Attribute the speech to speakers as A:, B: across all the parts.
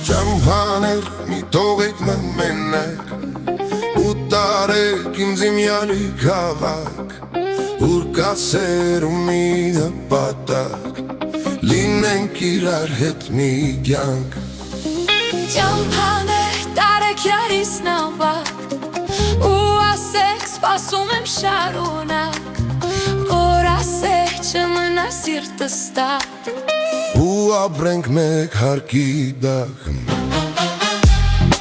A: Ճամփաներ մի թողեք մենակ ու տարեք ինձ իմ յալի քաղաք ուր կա սերումի նպատակ լինենք իրար հետ մի կյանք
B: Ճամփաներ տարեք յարիս նապակ ու ասեք սպասում եմ շարունակ որ ասեք չմնա սիրտս տակ
A: ու ապրենք մեկ հարկի դակ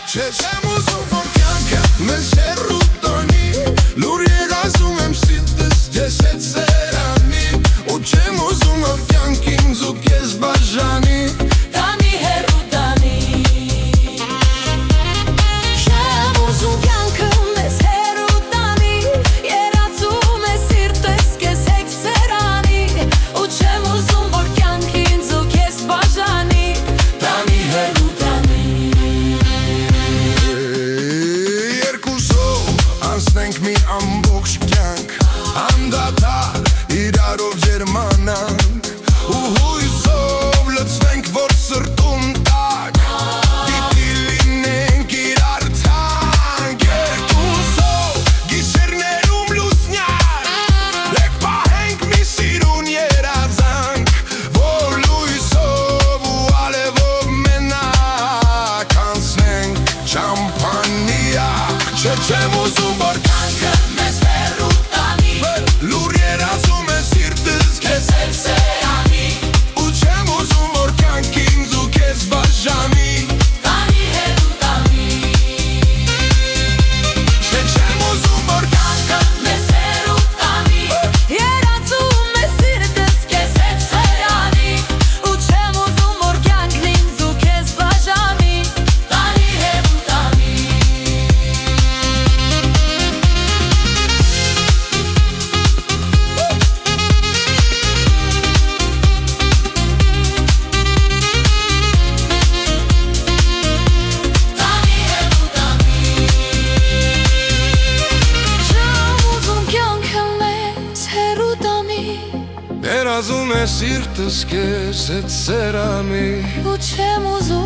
A: Չեմ ուզում որ կյանքը մեզ հեռու տանի լուր երազում եմ սիրտս ես հետ սերանի ու չեմ ուզում որ կյանքին զու կեզ բաժանի
B: Տանի հեռու տանի Չեմ ուզում կյանքը մեզ հեռու տանի երազում է սիրտս կեզ հետ սերանի ու չեմ ուզում որ կյանքին զու կեզ բաժանի Տանի հեռու տանի
A: Անցնենք մի ամբողջ կյանք անդադար իրարով ջերմանանք ու հույսով լցվենք որ սրտում տակ պիտի լինենք իրար թանկ երկուսով գիշերներում լուսնյակ լեք պահենք մի սիրուն երազանք որ լույսով ու ալևով մենակ անցնենք ճամփանիակ չեմ ուզում որ կյանքը մեզ հեռու տանի լուր երազում է սիրտս քեզ հետ սերանի ու չեմ ուզում որ կյանքին զու քեզ բաժանի
B: Տանի հեռու տանի
A: Չեմ ուզում որ
B: կյանքը մեզ հեռու տանի երազում է սիրտս քեզ հետ սերանի ու չեմ ուզում որ կյանքին զու քեզ բաժանի Տանի հեռու տանի
A: երազում է սիրտս քեզ հետ սերանի
B: ու չեմ ուզում